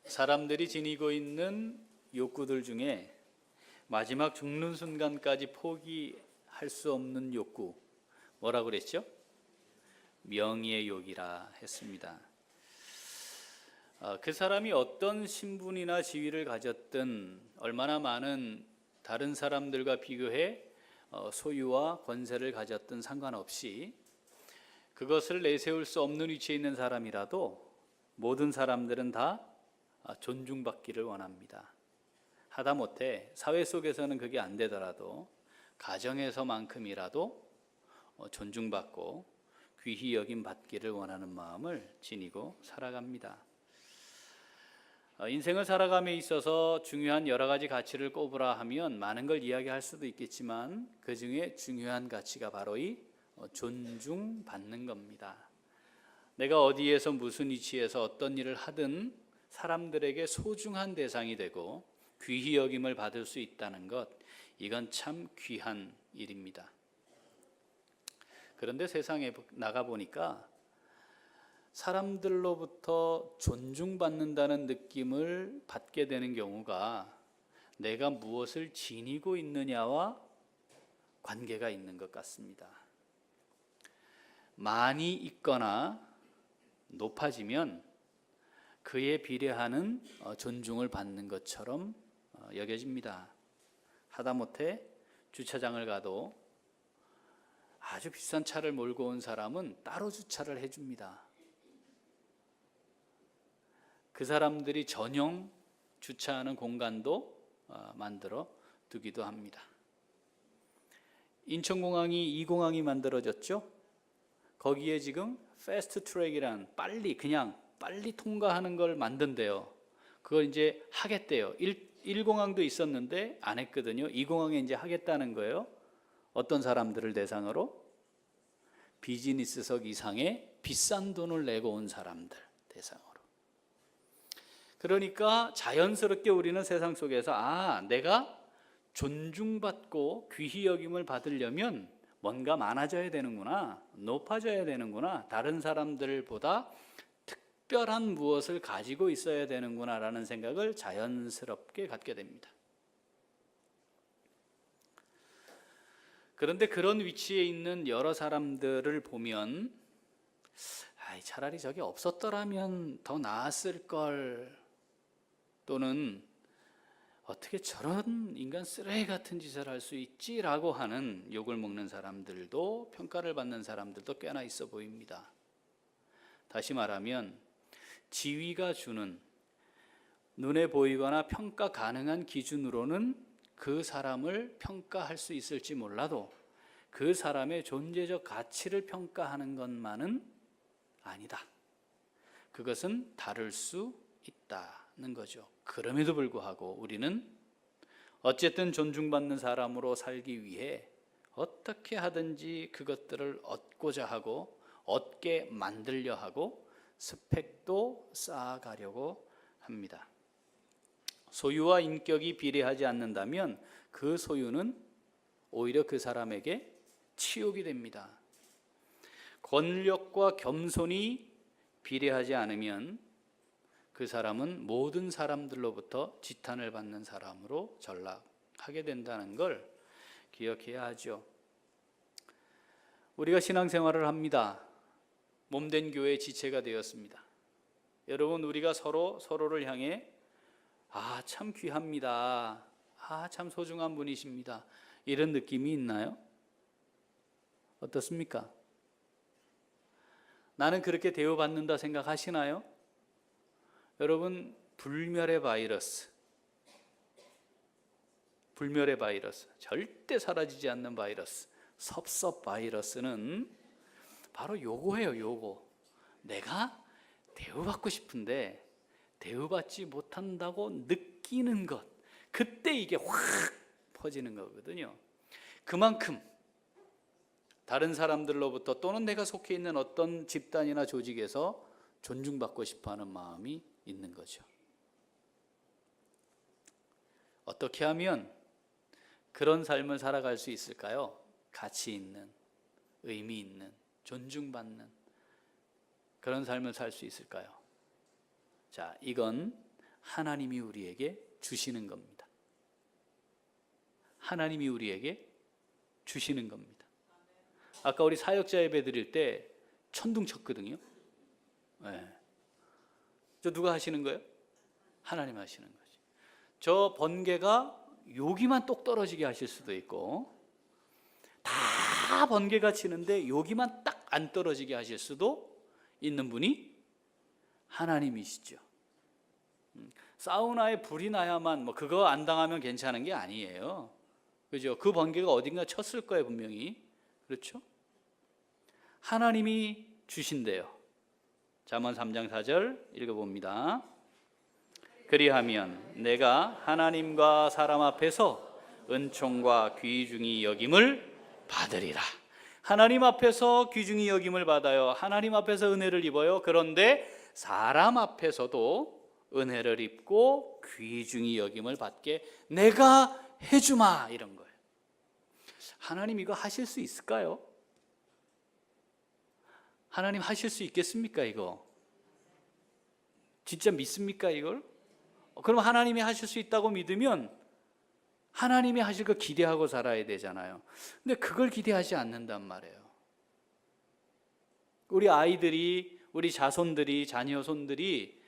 사람들이 지니고 있는 욕구들 중에 마지막 죽는 순간까지 포기할 수 없는 욕구, 뭐라고 그랬죠? 명예의 욕이라 했습니다. 그 사람이 어떤 신분이나 지위를 가졌든 얼마나 많은 다른 사람들과 비교해 소유와 권세를 가졌든 상관없이 그것을 내세울 수 없는 위치에 있는 사람이라도 모든 사람들은 다 존중받기를 원합니다. 하다못해 사회 속에서는 그게 안 되더라도 가정에서만큼이라도 존중받고 귀히 여김 받기를 원하는 마음을 지니고 살아갑니다. 인생을 살아감에 있어서 중요한 여러 가지 가치를 꼽으라 하면 많은 걸 이야기할 수도 있겠지만 그 중에 중요한 가치가 바로 이 존중받는 겁니다. 내가 어디에서 무슨 위치에서 어떤 일을 하든 사람들에게 소중한 대상이 되고 귀히 여김을 받을 수 있다는 것, 이건 참 귀한 일입니다. 그런데 세상에 나가보니까 사람들로부터 존중받는다는 느낌을 받게 되는 경우가 내가 무엇을 지니고 있느냐와 관계가 있는 것 같습니다. 많이 있거나 높아지면 그에 비례하는 존중을 받는 것처럼 여겨집니다. 하다못해 주차장을 가도 아주 비싼 차를 몰고 온 사람은 따로 주차를 해줍니다. 그 사람들이 전용 주차하는 공간도 만들어 두기도 합니다. 인천공항이 2공항이 만들어졌죠? 거기에 지금 패스트 트랙이란 빨리 통과하는 걸 만든대요. 그걸 이제 하겠대요. 1공항도 있었는데 안 했거든요. 2공항에 이제 하겠다는 거예요. 어떤 사람들을 대상으로? 비즈니스석 이상의 비싼 돈을 내고 온 사람들 대상으로. 그러니까 자연스럽게 우리는 세상 속에서 내가 존중받고 귀히 여김을 받으려면 뭔가 많아져야 되는구나, 높아져야 되는구나, 다른 사람들보다 특별한 무엇을 가지고 있어야 되는구나 라는 생각을 자연스럽게 갖게 됩니다. 그런데 그런 위치에 있는 여러 사람들을 보면 차라리 저게 없었더라면 더 나았을 걸, 또는 어떻게 저런 인간 쓰레기 같은 짓을 할 수 있지라고 하는 욕을 먹는 사람들도, 평가를 받는 사람들도 꽤나 있어 보입니다. 다시 말하면 지위가 주는, 눈에 보이거나 평가 가능한 기준으로는 그 사람을 평가할 수 있을지 몰라도 그 사람의 존재적 가치를 평가하는 것만은 아니다. 그것은 다를 수 있다는 거죠. 그럼에도 불구하고 우리는 어쨌든 존중받는 사람으로 살기 위해 어떻게 하든지 그것들을 얻고자 하고 얻게 만들려 하고 스펙도 쌓아가려고 합니다. 소유와 인격이 비례하지 않는다면 그 소유는 오히려 그 사람에게 치욕이 됩니다. 권력과 겸손이 비례하지 않으면 그 사람은 모든 사람들로부터 지탄을 받는 사람으로 전락하게 된다는 걸 기억해야 하죠. 우리가 신앙생활을 합니다. 몸된 교회의 지체가 되었습니다. 여러분, 우리가 서로를 향해 참 귀합니다, 참 소중한 분이십니다, 이런 느낌이 있나요? 어떻습니까? 나는 그렇게 대우받는다 생각하시나요? 여러분, 불멸의 바이러스, 절대 사라지지 않는 바이러스, 섭섭 바이러스는 바로 요거예요. 요거. 내가 대우받고 싶은데 대우받지 못한다고 느끼는 것, 그때 이게 확 퍼지는 거거든요. 그만큼 다른 사람들로부터, 또는 내가 속해 있는 어떤 집단이나 조직에서 존중받고 싶어하는 마음이 있는 거죠. 어떻게 하면 그런 삶을 살아갈 수 있을까요? 가치 있는, 의미 있는, 존중받는 그런 삶을 살 수 있을까요? 자, 이건 하나님이 우리에게 주시는 겁니다. 하나님이 우리에게 주시는 겁니다. 아까 우리 사역자 예배 드릴 때 천둥 쳤거든요. 네. 저 누가 하시는 거예요? 하나님 하시는 거지. 저 번개가 여기만 똑 떨어지게 하실 수도 있고, 다 번개가 치는데 여기만 딱 안 떨어지게 하실 수도 있는 분이 하나님이시죠. 사우나에 불이 나야만 뭐 그거 안 당하면 괜찮은 게 아니에요. 그죠? 그 번개가 어딘가 쳤을 거예요, 분명히. 그렇죠? 하나님이 주신대요. 잠언 3장 4절 읽어봅니다. 그리하면 내가 하나님과 사람 앞에서 은총과 귀중히 여김을 받으리라. 하나님 앞에서 귀중히 여김을 받아요. 하나님 앞에서 은혜를 입어요. 그런데 사람 앞에서도 은혜를 입고 귀중히 여김을 받게 내가 해주마, 이런 거예요. 하나님 이거 하실 수 있을까요? 하나님 하실 수 있겠습니까? 이거 진짜 믿습니까? 이걸? 그럼 하나님이 하실 수 있다고 믿으면 하나님이 하실 거 기대하고 살아야 되잖아요. 근데 그걸 기대하지 않는단 말이에요. 우리 아이들이, 우리 자손들이, 자녀손들이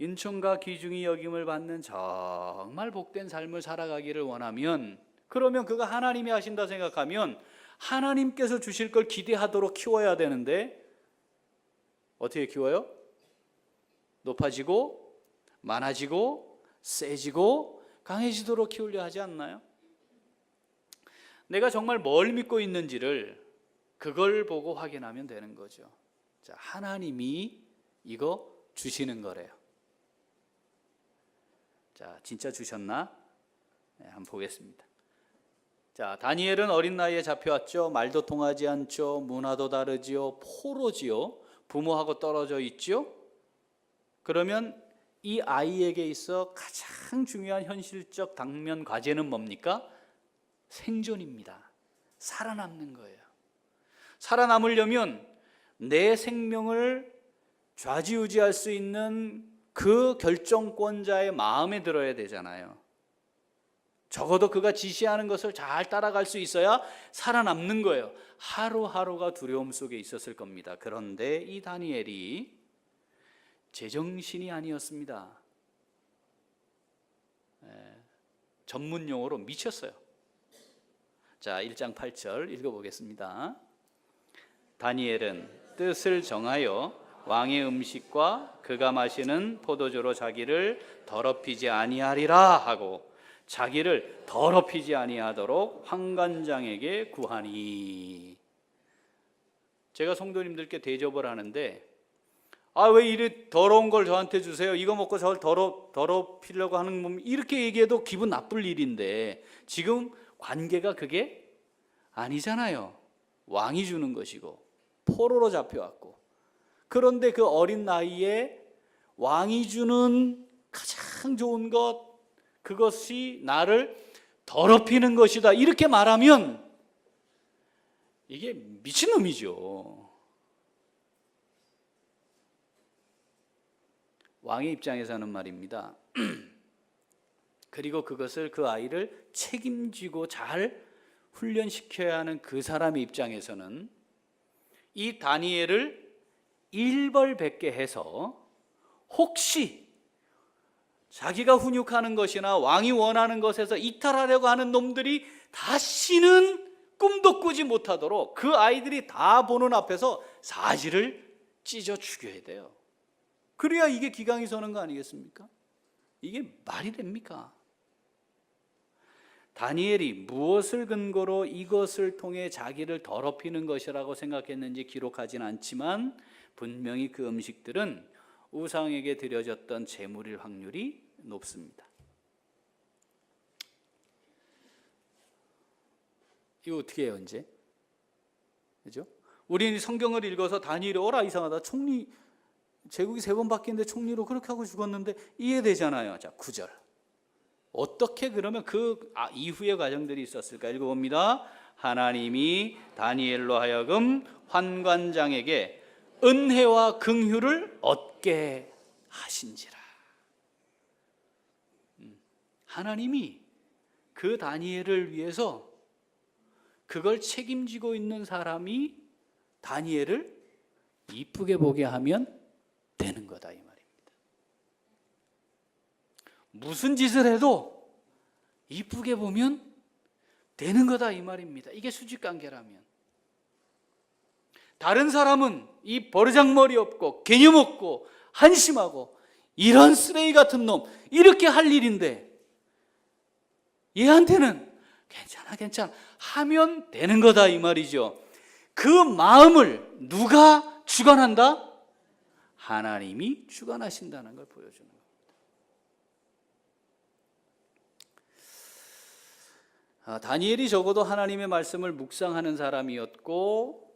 은총과 귀중히 여김을 받는 정말 복된 삶을 살아가기를 원하면, 그러면 그거 하나님이 하신다 생각하면 하나님께서 주실 걸 기대하도록 키워야 되는데, 어떻게 키워요? 높아지고 많아지고 세지고 강해지도록 키우려 하지 않나요? 내가 정말 뭘 믿고 있는지를 그걸 보고 확인하면 되는 거죠. 자, 하나님이 이거 주시는 거래요. 자, 진짜 주셨나? 네, 한번 보겠습니다. 자, 다니엘은 어린 나이에 잡혀왔죠. 말도 통하지 않죠. 문화도 다르지요. 포로지요. 부모하고 떨어져 있죠. 그러면 이 아이에게 있어 가장 중요한 현실적 당면 과제는 뭡니까? 생존입니다. 살아남는 거예요. 살아남으려면 내 생명을 좌지우지할 수 있는 그 결정권자의 마음에 들어야 되잖아요. 적어도 그가 지시하는 것을 잘 따라갈 수 있어야 살아남는 거예요. 하루하루가 두려움 속에 있었을 겁니다. 그런데 이 다니엘이 제정신이 아니었습니다. 전문 용어로 미쳤어요. 자, 1장 8절 읽어보겠습니다. 다니엘은 뜻을 정하여 왕의 음식과 그가 마시는 포도주로 자기를 더럽히지 아니하리라 하고 자기를 더럽히지 아니하도록 환관장에게 구하니. 제가 성도님들께 대접을 하는데, 왜 이리 더러운 걸 저한테 주세요? 이거 먹고 저를 더럽히려고 하는 몸, 이렇게 얘기해도 기분 나쁠 일인데 지금 관계가 그게 아니잖아요. 왕이 주는 것이고 포로로 잡혀왔고, 그런데 그 어린 나이에 왕이 주는 가장 좋은 것, 그것이 나를 더럽히는 것이다, 이렇게 말하면 이게 미친놈이죠. 왕의 입장에서는 말입니다. 그리고 그것을, 그 아이를 책임지고 잘 훈련시켜야 하는 그 사람의 입장에서는 이 다니엘을 일벌백계 해서 혹시 자기가 훈육하는 것이나 왕이 원하는 것에서 이탈하려고 하는 놈들이 다시는 꿈도 꾸지 못하도록 그 아이들이 다 보는 앞에서 사지를 찢어 죽여야 돼요. 그래야 이게 기강이 서는 거 아니겠습니까? 이게 말이 됩니까? 다니엘이 무엇을 근거로 이것을 통해 자기를 더럽히는 것이라고 생각했는지 기록하진 않지만 분명히 그 음식들은 우상에게 드려졌던 제물일 확률이 높습니다. 이거 어떻게 해요, 이제? 그죠? 우리는 성경을 읽어서 다니엘이 이상하다. 총리, 제국이 3번 바뀌는데 총리로 그렇게 하고 죽었는데 이해되잖아요. 자, 9절. 어떻게 그러면 그 이후의 과정들이 있었을까? 읽어봅니다. 하나님이 다니엘로 하여금 환관장에게 은혜와 긍휼을 얻게 하신지라. 하나님이 그 다니엘을 위해서 그걸 책임지고 있는 사람이 다니엘을 이쁘게 보게 하면 되는 거다 이 말입니다. 무슨 짓을 해도 이쁘게 보면 되는 거다 이 말입니다. 이게 수직관계라면. 다른 사람은 이 버르장머리 없고 개념 없고 한심하고 이런 쓰레기 같은 놈 이렇게 할 일인데 얘한테는 괜찮아 하면 되는 거다 이 말이죠. 그 마음을 누가 주관한다? 하나님이 주관하신다는 걸 보여주는 겁니다. 다니엘이 적어도 하나님의 말씀을 묵상하는 사람이었고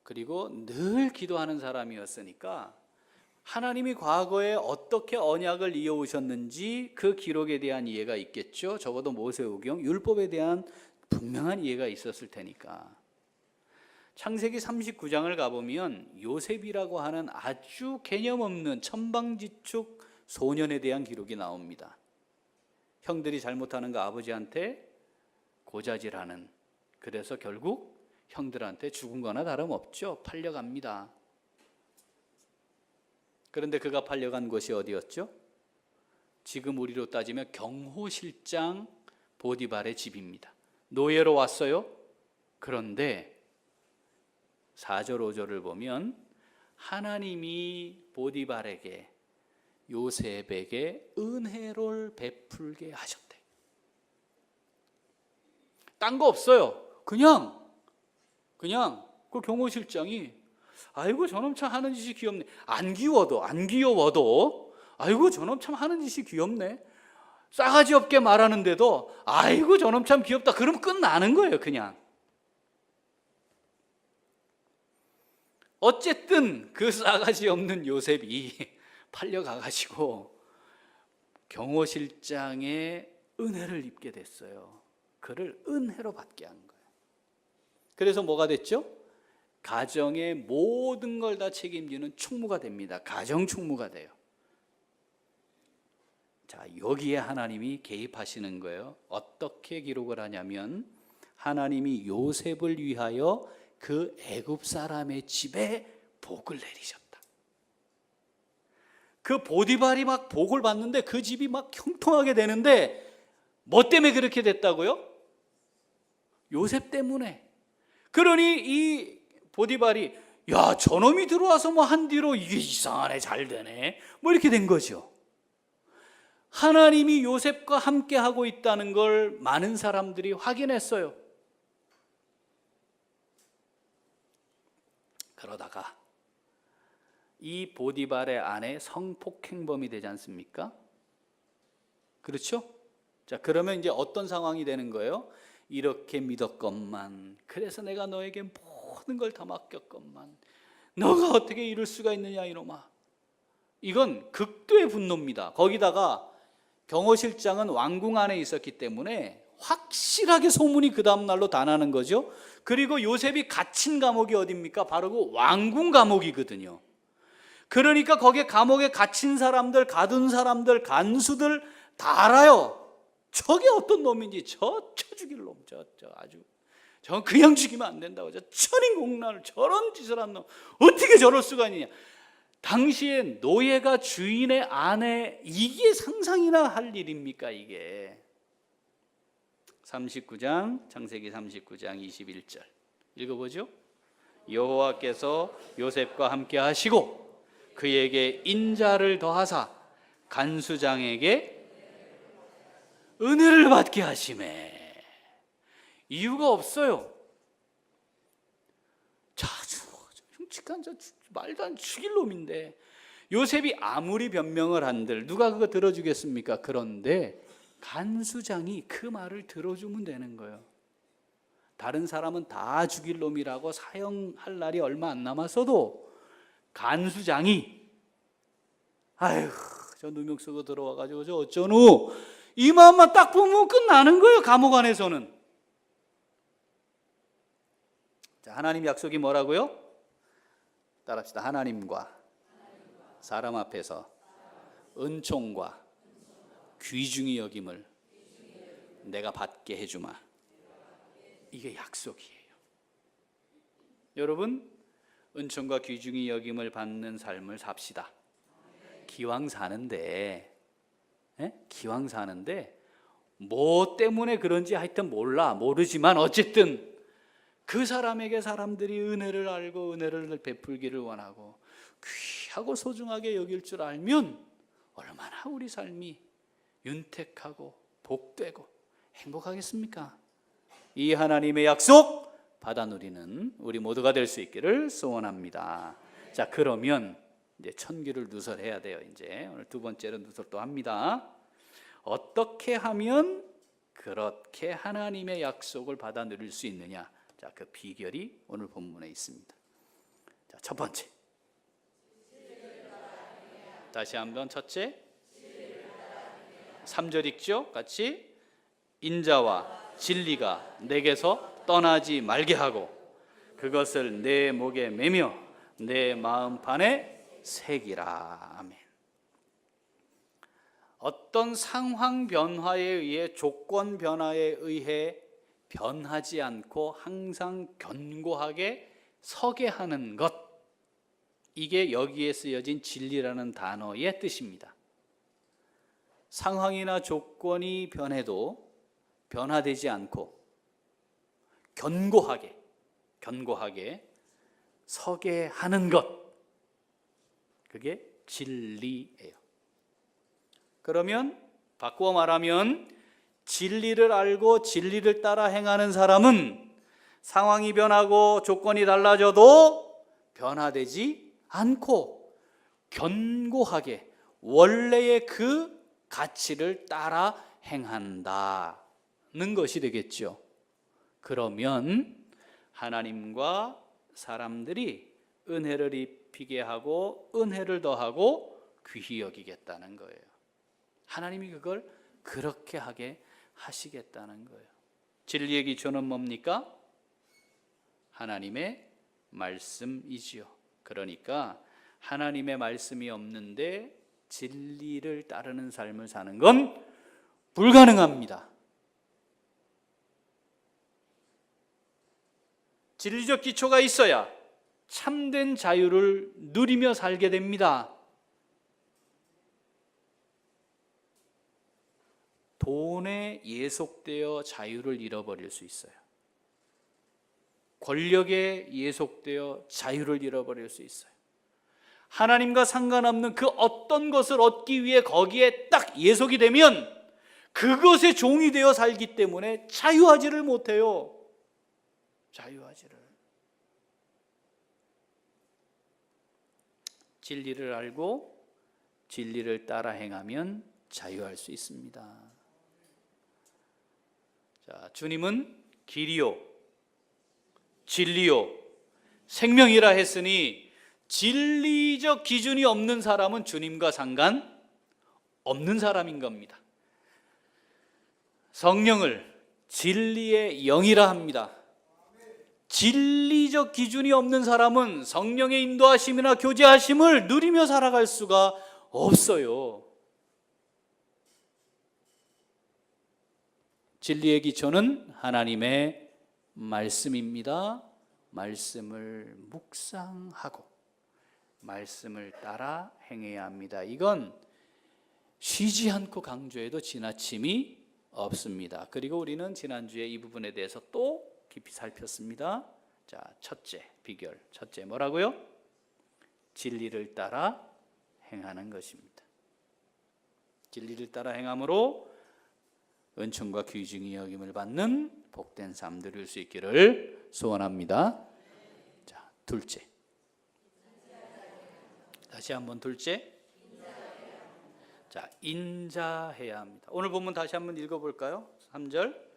그리고 늘 기도하는 사람이었으니까 하나님이 과거에 어떻게 언약을 이어오셨는지 그 기록에 대한 이해가 있겠죠. 적어도 모세오경, 율법에 대한 분명한 이해가 있었을 테니까. 창세기 39장을 가보면 요셉이라고 하는 아주 개념 없는 천방지축 소년에 대한 기록이 나옵니다. 형들이 잘못하는 거 아버지한테 고자질하는, 그래서 결국 형들한테 죽은 거나 다름없죠. 팔려갑니다. 그런데 그가 팔려간 곳이 어디였죠? 지금 우리로 따지면 경호실장 보디발의 집입니다. 노예로 왔어요. 그런데 4절 5절을 보면 하나님이 보디발에게 요셉에게 은혜를 베풀게 하셨대. 딴 거 없어요. 그냥 그 경호실장이 아이고 저놈 참 하는 짓이 귀엽네. 안 귀여워도 아이고 저놈 참 하는 짓이 귀엽네. 싸가지 없게 말하는데도 아이고 저놈 참 귀엽다. 그러면 끝나는 거예요. 그냥. 어쨌든 그 싸가지 없는 요셉이 팔려가가지고 경호실장의 은혜를 입게 됐어요. 그를 은혜로 받게 한 거예요. 그래서 뭐가 됐죠? 가정의 모든 걸 다 책임지는 충무가 됩니다. 가정 충무가 돼요. 자, 여기에 하나님이 개입하시는 거예요. 어떻게 기록을 하냐면 하나님이 요셉을 위하여 그 애굽 사람의 집에 복을 내리셨다. 그 보디발이 막 복을 받는데 그 집이 막 형통하게 되는데 뭐 때문에 그렇게 됐다고요? 요셉 때문에. 그러니 이 보디발이 야 저놈이 들어와서 뭐 한 뒤로 이게 이상하네 잘 되네 뭐 이렇게 된 거죠. 하나님이 요셉과 함께 하고 있다는 걸 많은 사람들이 확인했어요. 그러다가 이 보디발의 아내 성폭행범이 되지 않습니까? 그렇죠? 자, 그러면 이제 어떤 상황이 되는 거예요? 이렇게 믿었건만, 그래서 내가 너에게 모든 걸 다 맡겼건만 너가 어떻게 이럴 수가 있느냐 이놈아. 이건 극도의 분노입니다. 거기다가 경호실장은 왕궁 안에 있었기 때문에 확실하게 소문이 그 다음 날로 다 나는 거죠. 그리고 요셉이 갇힌 감옥이 어디입니까? 바로 그 왕궁 감옥이거든요. 그러니까 거기에 감옥에 갇힌 사람들, 가둔 사람들, 간수들 다 알아요. 저게 어떤 놈인지, 쳐 죽일 놈, 저 그냥 죽이면 안 된다고, 저 천인공날 저런 짓을 한 놈 어떻게 저럴 수가 있느냐. 당시에 노예가 주인의 아내, 이게 상상이나 할 일입니까 이게. 39장, 창세기 39장 21절 읽어보죠. 여호와께서 요셉과 함께 하시고 그에게 인자를 더하사 간수장에게 은혜를 받게 하시매. 이유가 없어요. 자주 흉측한 말도 안 죽일 놈인데 요셉이 아무리 변명을 한들 누가 그거 들어주겠습니까? 그런데 간수장이 그 말을 들어주면 되는 거예요. 다른 사람은 다 죽일 놈이라고 사형할 날이 얼마 안 남았어도 간수장이 아휴 저 누명 쓰고 들어와가지고 저 어쩌노 이 마음만 딱 보면 끝나는 거예요. 감옥 안에서는. 자, 하나님 약속이 뭐라고요? 따라합시다. 하나님과 사람 앞에서 은총과 귀중히 여김을 내가 받게 해주마. 이게 약속이에요. 여러분, 은총과 귀중히 여김을 받는 삶을 삽시다. 기왕 사는데, 기왕 사는데 뭐 때문에 그런지 하여튼 모르지만 어쨌든 그 사람에게 사람들이 은혜를 알고 은혜를 베풀기를 원하고 귀하고 소중하게 여길 줄 알면 얼마나 우리 삶이 윤택하고 복되고 행복하겠습니까? 이 하나님의 약속 받아 누리는 우리 모두가 될 수 있기를 소원합니다. 자, 그러면 이제 천기를 누설해야 돼요. 이제 오늘 두 번째로 누설 또 합니다. 어떻게 하면 그렇게 하나님의 약속을 받아 누릴 수 있느냐? 자, 그 비결이 오늘 본문에 있습니다. 자, 첫 번째. 다시 한번 첫째. 3절 읽죠? 같이. 인자와 진리가 내게서 떠나지 말게 하고 그것을 내 목에 매며 내 마음판에 새기라. 아멘. 어떤 상황 변화에 의해 조건 변화에 의해 변하지 않고 항상 견고하게 서게 하는 것, 이게 여기에 쓰여진 진리라는 단어의 뜻입니다. 상황이나 조건이 변해도 변화되지 않고 견고하게 서게 하는 것, 그게 진리예요. 그러면 바꾸어 말하면 진리를 알고 진리를 따라 행하는 사람은 상황이 변하고 조건이 달라져도 변화되지 않고 견고하게 원래의 그 가치를 따라 행한다는 것이 되겠죠. 그러면 하나님과 사람들이 은혜를 입히게 하고 은혜를 더하고 귀히 여기겠다는 거예요. 하나님이 그걸 그렇게 하게 하시겠다는 거예요. 진리의 기초는 뭡니까? 하나님의 말씀이지요. 그러니까 하나님의 말씀이 없는데 진리를 따르는 삶을 사는 건 불가능합니다. 진리적 기초가 있어야 참된 자유를 누리며 살게 됩니다. 돈에 예속되어 자유를 잃어버릴 수 있어요. 권력에 예속되어 자유를 잃어버릴 수 있어요. 하나님과 상관없는 그 어떤 것을 얻기 위해 거기에 딱 예속이 되면 그것의 종이 되어 살기 때문에 자유하지를 못해요. 자유하지를. 진리를 알고 진리를 따라 행하면 자유할 수 있습니다. 자, 주님은 길이요 진리요 생명이라 했으니 진리적 기준이 없는 사람은 주님과 상관 없는 사람인 겁니다. 성령을 진리의 영이라 합니다. 진리적 기준이 없는 사람은 성령의 인도하심이나 교제하심을 누리며 살아갈 수가 없어요. 진리의 기초는 하나님의 말씀입니다. 말씀을 묵상하고 말씀을 따라 행해야 합니다. 이건 쉬지 않고 강조해도 지나침이 없습니다. 그리고 우리는 지난주에 이 부분에 대해서 또 깊이 살폈습니다. 자, 첫째 비결, 첫째 뭐라고요? 진리를 따라 행하는 것입니다. 진리를 따라 행함으로 은총과 귀중히 여김을 받는 복된 삶 누릴 수 있기를 소원합니다. 자, 둘째. 다시 한번 둘째. 자, 인자해야 합니다. 오늘 본문 다시 한번 읽어볼까요? 3절.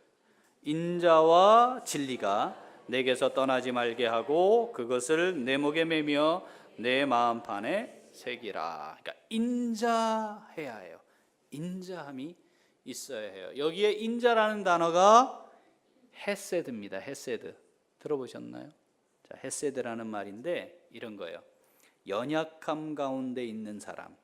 인자와 진리가 내게서 떠나지 말게 하고 그것을 내 목에 매며 내 마음판에 새기라. 그러니까 인자해야 해요. 인자함이 있어야 해요. 여기에 인자라는 단어가 헤세드입니다. 헤세드. 들어보셨나요? 자, 헤세드라는 말인데 이런 거예요. 연약함 가운데 있는 사람,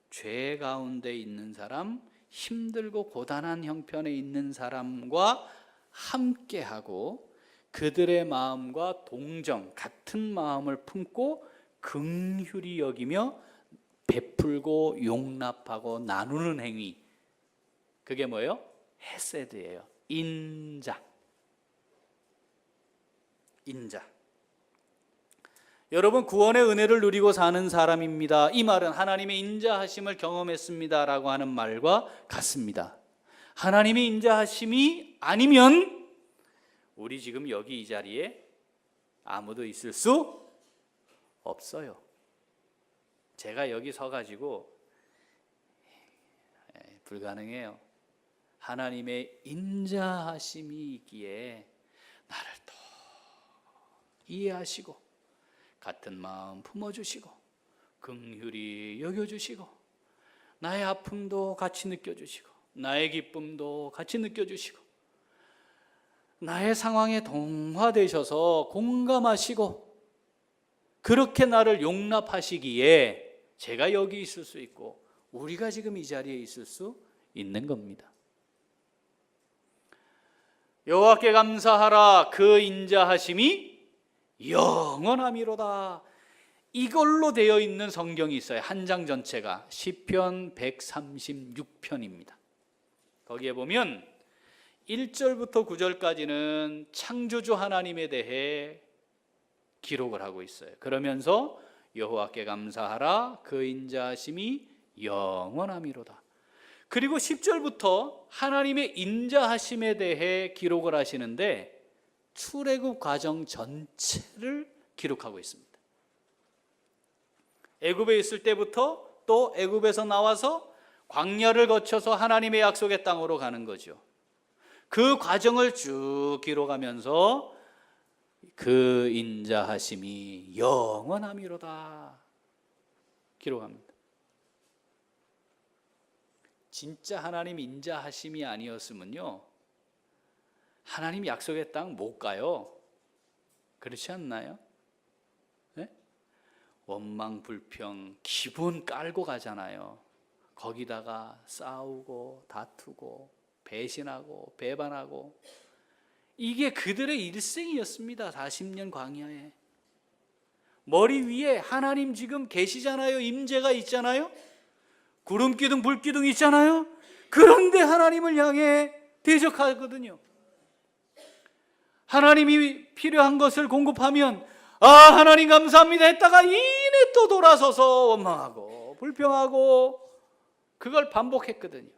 죄 가운데 있는 사람, 힘들고 고단한 형편에 있는 사람과 함께하고 그들의 마음과 동정, 같은 마음을 품고 긍휼히 여기며 베풀고 용납하고 나누는 행위, 그게 뭐예요? 헤세드예요. 인자. 여러분, 구원의 은혜를 누리고 사는 사람입니다. 이 말은 하나님의 인자하심을 경험했습니다 라고 하는 말과 같습니다. 하나님의 인자하심이 아니면 우리 지금 여기 이 자리에 아무도 있을 수 없어요. 제가 여기 서가지고 불가능해요. 하나님의 인자하심이 있기에 나를 또 이해하시고 같은 마음 품어주시고 긍휼히 여겨주시고 나의 아픔도 같이 느껴주시고 나의 기쁨도 같이 느껴주시고 나의 상황에 동화되셔서 공감하시고 그렇게 나를 용납하시기에 제가 여기 있을 수 있고 우리가 지금 이 자리에 있을 수 있는 겁니다. 여호와께 감사하라. 그 인자하심이 영원함이로다. 이걸로 되어 있는 성경이 있어요. 한 장 전체가 시편 136편입니다. 거기에 보면 1절부터 9절까지는 창조주 하나님에 대해 기록을 하고 있어요. 그러면서 여호와께 감사하라. 그 인자하심이 영원함이로다. 그리고 10절부터 하나님의 인자하심에 대해 기록을 하시는데 출애굽 과정 전체를 기록하고 있습니다. 애굽에 있을 때부터 또 애굽에서 나와서 광야를 거쳐서 하나님의 약속의 땅으로 가는 거죠. 그 과정을 쭉 기록하면서 그 인자하심이 영원함이로다 기록합니다. 진짜 하나님 인자하심이 아니었으면요 하나님 약속의 땅 못 가요. 그렇지 않나요? 네? 원망 불평 기분 깔고 가잖아요. 거기다가 싸우고 다투고 배신하고 배반하고 이게 그들의 일생이었습니다. 40년 광야에. 머리 위에 하나님 지금 계시잖아요. 임재가 있잖아요. 구름 기둥 불 기둥 있잖아요. 그런데 하나님을 향해 대적하거든요. 하나님이 필요한 것을 공급하면 하나님 감사합니다 했다가 이내 또 돌아서서 원망하고 불평하고 그걸 반복했거든요.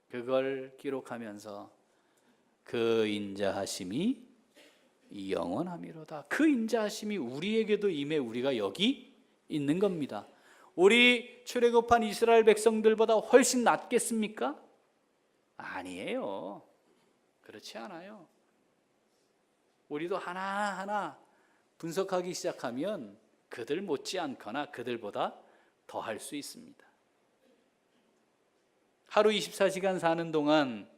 그걸 기록하면서 그 인자하심이 영원함이로다. 그 인자하심이 우리에게도 임해 우리가 여기 있는 겁니다. 우리 출애굽한 이스라엘 백성들보다 훨씬 낫겠습니까? 아니에요. 그렇지 않아요. 우리도 하나하나 분석하기 시작하면 그들 못지않거나 그들보다 더 할 수 있습니다. 하루 24시간 사는 동안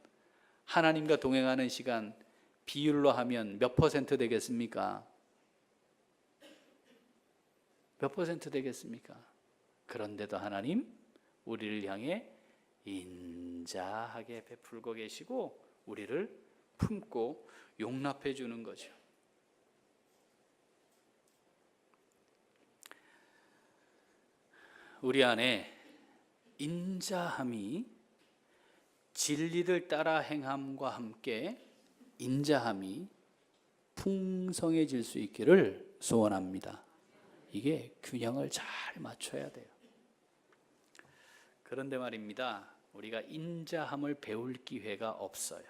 하나님과 동행하는 시간 비율로 하면 몇 퍼센트 되겠습니까? 몇 퍼센트 되겠습니까? 그런데도 하나님 우리를 향해 인자하게 베풀고 계시고 우리를 품고 용납해 주는 거죠. 우리 안에 인자함이 진리를 따라 행함과 함께 인자함이 풍성해질 수 있기를 소원합니다. 이게 균형을 잘 맞춰야 돼요. 그런데 말입니다. 우리가 인자함을 배울 기회가 없어요.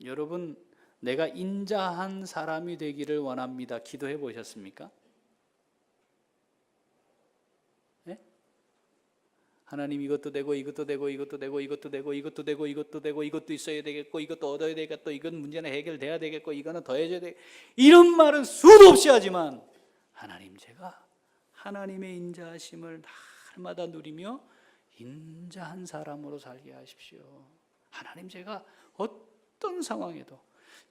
여러분, 내가 인자한 사람이 되기를 원합니다. 기도해 보셨습니까? 네? 하나님 이것도 되고 이것도 되고 이것도 되고 이것도 되고 이것도 되고 이것도 되고 이것도 있어야 되겠고 이것도 얻어야 되겠고 이건 문제는 해결돼야 되겠고 이거는 더해져야 되겠고 이런 말은 수도 없이 하지만 하나님 제가 하나님의 인자하심을 날마다 누리며 인자한 사람으로 살게 하십시오. 하나님 제가 어떤 상황에도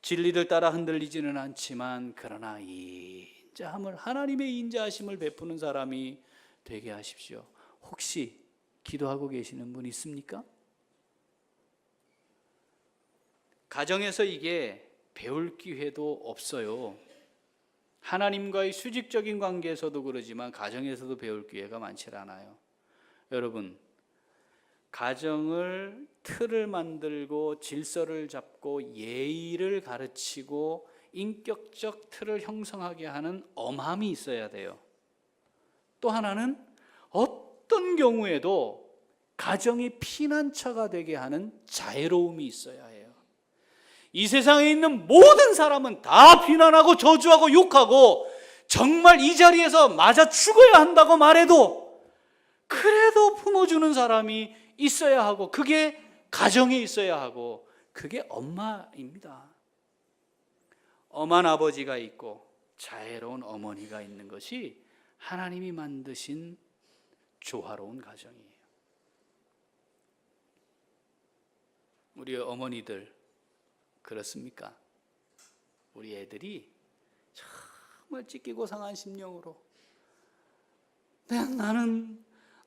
진리를 따라 흔들리지는 않지만 그러나 인자함을 하나님의 인자하심을 베푸는 사람이 되게 하십시오. 혹시 기도하고 계시는 분 있습니까? 가정에서 이게 배울 기회도 없어요. 하나님과의 수직적인 관계에서도 그러지만 가정에서도 배울 기회가 많지 않아요. 여러분, 가정을 틀을 만들고 질서를 잡고 예의를 가르치고 인격적 틀을 형성하게 하는 엄함이 있어야 돼요. 또 하나는 어떤 경우에도 가정이 피난처가 되게 하는 자애로움이 있어야 해요. 이 세상에 있는 모든 사람은 다 비난하고 저주하고 욕하고 정말 이 자리에서 맞아 죽어야 한다고 말해도 그래도 품어주는 사람이 있어야 하고, 그게 가정에 있어야 하고, 그게 엄마입니다. 엄한 아버지가 있고 자애로운 어머니가 있는 것이 하나님이 만드신 조화로운 가정이에요. 우리 어머니들 그렇습니까? 우리 애들이 정말 찢기고 상한 심령으로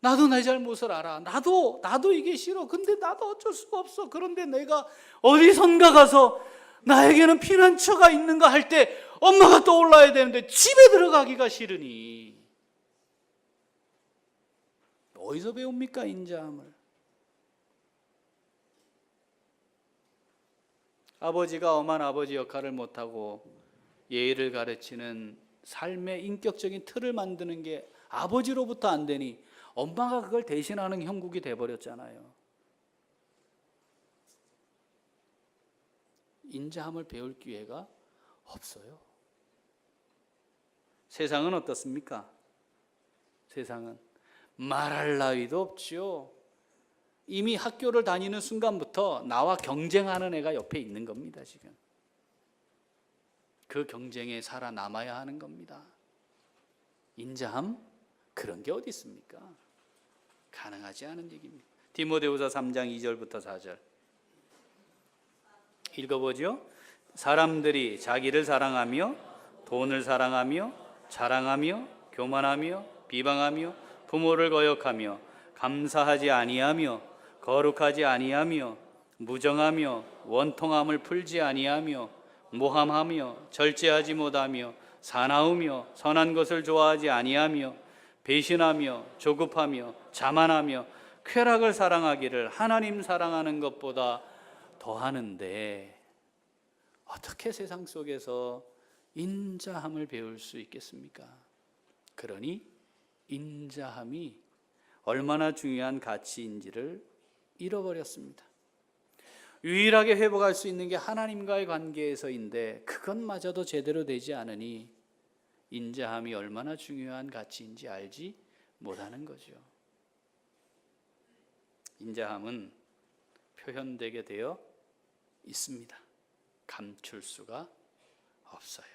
나도 내 잘못을 알아. 나도 이게 싫어. 근데 나도 어쩔 수가 없어. 그런데 내가 어디선가 가서 나에게는 피난처가 있는가 할 때 엄마가 떠올라야 되는데 집에 들어가기가 싫으니 어디서 배웁니까, 인자함을? 아버지가 엄한 아버지 역할을 못하고 예의를 가르치는 삶의 인격적인 틀을 만드는 게 아버지로부터 안 되니 엄마가 그걸 대신하는 형국이 돼버렸잖아요. 인자함을 배울 기회가 없어요. 세상은 어떻습니까? 세상은 말할 나위도 없지요. 이미 학교를 다니는 순간부터 나와 경쟁하는 애가 옆에 있는 겁니다. 지금 그 경쟁에 살아남아야 하는 겁니다. 인자함? 그런 게 어디 있습니까? 가능하지 않은 얘기입니다. 디모데후서 3장 2절부터 4절 읽어보죠. 사람들이 자기를 사랑하며 돈을 사랑하며 자랑하며 교만하며 비방하며 부모를 거역하며 감사하지 아니하며 거룩하지 아니하며 무정하며 원통함을 풀지 아니하며 모함하며 절제하지 못하며 사나우며 선한 것을 좋아하지 아니하며 배신하며 조급하며 자만하며 쾌락을 사랑하기를 하나님 사랑하는 것보다 더하는데 어떻게 세상 속에서 인자함을 배울 수 있겠습니까? 그러니 인자함이 얼마나 중요한 가치인지를 잃어버렸습니다. 유일하게 회복할 수 있는 게 하나님과의 관계에서인데 그것마저도 제대로 되지 않으니 인자함이 얼마나 중요한 가치인지 알지 못하는 거죠. 인자함은 표현되게 되어 있습니다. 감출 수가 없어요.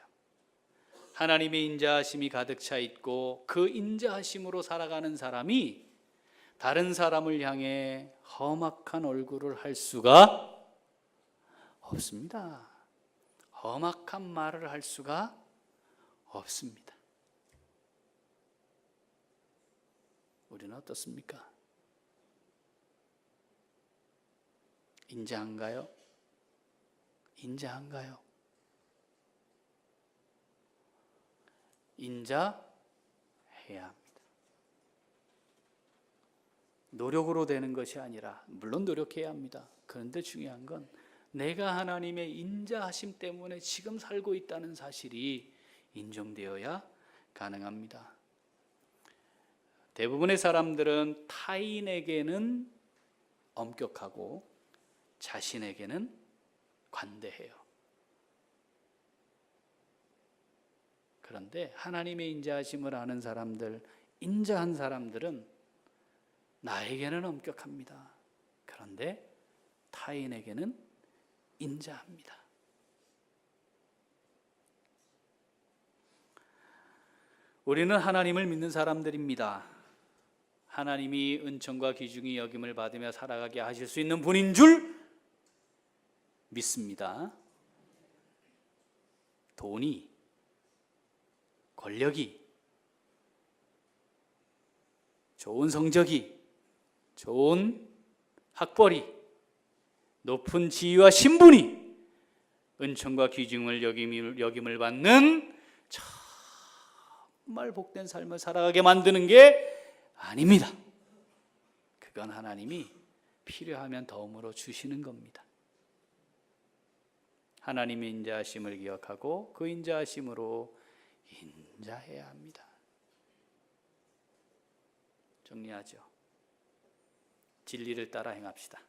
하나님의 인자하심이 가득 차 있고 그 인자하심으로 살아가는 사람이 다른 사람을 향해 험악한 얼굴을 할 수가 없습니다. 험악한 말을 할 수가 없습니다. 우리는 어떻습니까? 인자한가요? 인자한가요? 인자해야 합니다. 노력으로 되는 것이 아니라, 물론 노력해야 합니다. 그런데 중요한 건 내가 하나님의 인자하심 때문에 지금 살고 있다는 사실이 인정되어야 가능합니다. 대부분의 사람들은 타인에게는 엄격하고 자신에게는 관대해요. 그런데 하나님의 인자하심을 아는 사람들, 인자한 사람들은 나에게는 엄격합니다. 그런데 타인에게는 인자합니다. 우리는 하나님을 믿는 사람들입니다. 하나님이 은총과 기중이 여김을 받으며 살아가게 하실 수 있는 분인 줄 믿습니다. 돈이, 권력이, 좋은 성적이, 좋은 학벌이, 높은 지위와 신분이 은총과 귀중을 여김을 받는 정말 복된 삶을 살아가게 만드는 게 아닙니다. 그건 하나님이 필요하면 덤으로 주시는 겁니다. 하나님의 인자하심을 기억하고 그 인자하심으로 인자해야 합니다. 정리하죠. 진리를 따라 행합시다.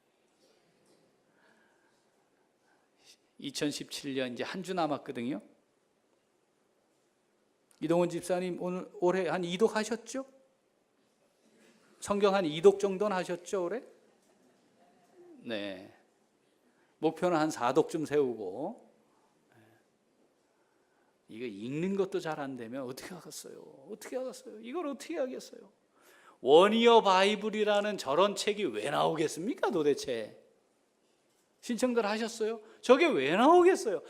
2017년 이제 한 주 남았거든요. 이동훈 집사님 올해 한 2독 하셨죠? 성경 한 2독 정도는 하셨죠, 올해? 네. 목표는 한 4독쯤 세우고. 이거 읽는 것도 잘 안 되면 어떻게 하겠어요? 어떻게 하겠어요? 이걸 어떻게 하겠어요? 원이어 바이블이라는 저런 책이 왜 나오겠습니까, 도대체? 신청들 하셨어요? 저게 왜 나오겠어요?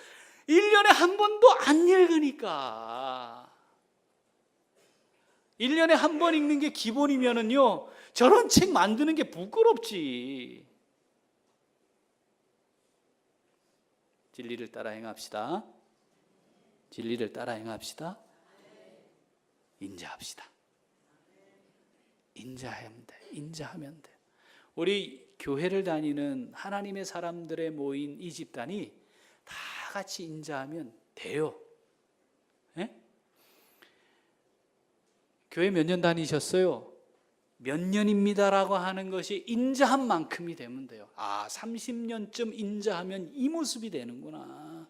1년에 한 번도 안 읽으니까. 1년에 한 번 읽는 게 기본이면은요, 저런 책 만드는 게 부끄럽지. 진리를 따라 행합시다. 진리를 따라 행합시다. 인자합시다. 인자하면 돼. 인자하면 돼. 우리 교회를 다니는 하나님의 사람들의 모인 이 집단이 다 같이 인자하면 돼요. 예? 교회 몇 년 다니셨어요? 몇 년입니다라고 하는 것이 인자한 만큼이 되면 돼요. 30년쯤 인자하면 이 모습이 되는구나.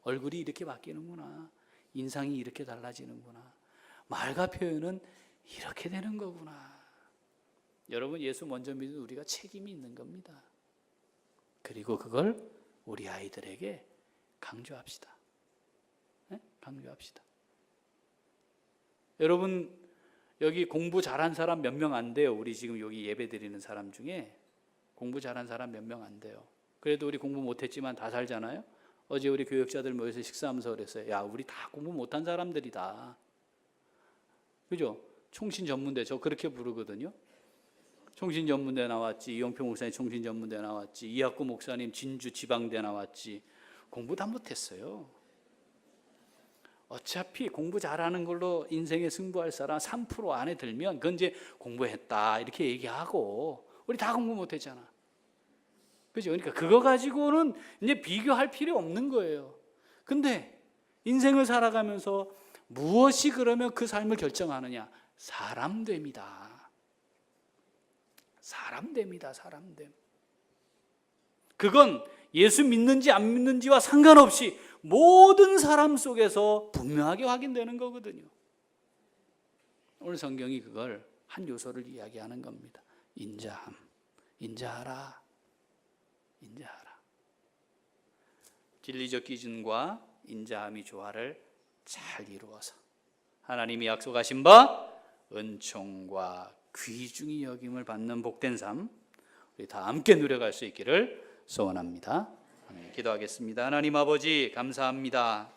얼굴이 이렇게 바뀌는구나. 인상이 이렇게 달라지는구나. 말과 표현은 이렇게 되는 거구나. 여러분, 예수 먼저 믿는 우리가 책임이 있는 겁니다. 그리고 그걸 우리 아이들에게 강조합시다. 네? 강조합시다. 여러분, 여기 공부 잘한 사람 몇 명 안 돼요. 우리 지금 여기 예배 드리는 사람 중에 공부 잘한 사람 몇 명 안 돼요. 그래도 우리 공부 못했지만 다 살잖아요. 어제 우리 교역자들 모여서 식사하면서 그랬어요. 야, 우리 다 공부 못한 사람들이다. 그죠? 총신전문대, 저 그렇게 부르거든요. 총신전문대 나왔지, 이용표 목사님 총신전문대 나왔지, 이학구 목사님 진주 지방대 나왔지. 공부 다 못했어요. 어차피 공부 잘하는 걸로 인생에 승부할 사람 3% 안에 들면 그건 이제 공부했다 이렇게 얘기하고, 우리 다 공부 못했잖아. 그죠? 그러니까 그거 가지고는 이제 비교할 필요 없는 거예요. 근데 인생을 살아가면서 무엇이 그러면 그 삶을 결정하느냐? 사람됨이다. 사람됨이다. 사람됨. 그건 예수 믿는지 안 믿는지와 상관없이 모든 사람 속에서 분명하게 확인되는 거거든요. 오늘 성경이 그걸 한 요소를 이야기하는 겁니다. 인자함. 인자하라. 인자하라. 진리적 기준과 인자함이 조화를 잘 이루어서 하나님이 약속하신 바 은총과 귀중히 여김을 받는 복된 삶, 우리 다 함께 누려갈 수 있기를 소원합니다. 기도하겠습니다. 하나님 아버지, 감사합니다.